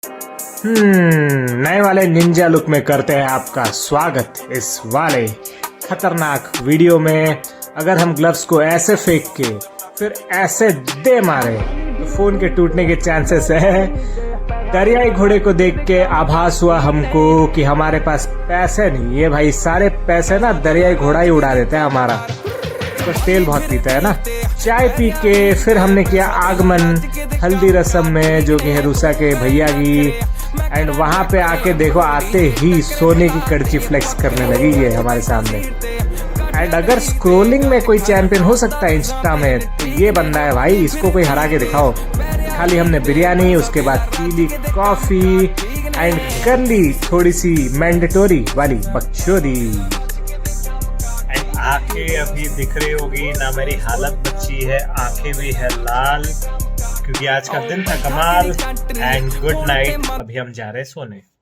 नए वाले Ninja look में करते हैं आपका स्वागत इस वाले खतरनाक वीडियो में। अगर हम ग्लव्स को ऐसे फेंक के फिर ऐसे दे मारे तो फोन के टूटने के चांसेस है। दरियाई घोड़े को देख के आभास हुआ हमको कि हमारे पास पैसे नहीं। ये भाई सारे पैसे ना दरियाई घोड़ा ही उड़ा देता है हमारा। तो तेल बहुत पीता है ना। चाय पी के फिर हमने किया आगमन हल्दी रसम में, जो कि है रूसा के भैया की। एंड वहां पे आके देखो, आते ही सोने की कड़ची फ्लेक्स करने लगी है हमारे सामने। एंड अगर स्क्रोलिंग में कोई चैंपियन हो सकता है इंस्टा में तो ये बंदा है भाई। इसको कोई हरा के दिखाओ। खाली हमने बिरयानी, उसके बाद पी ली कॉफी एंड कर ली थोड़ी सी मैंडेटोरी वाली बकचोदी। आंखें अभी दिख रही होगी ना, मेरी हालत बची है, आंखें भी है लाल, क्योंकि आज का दिन था कमाल। एंड गुड नाइट, अभी हम जा रहे हैं सोने।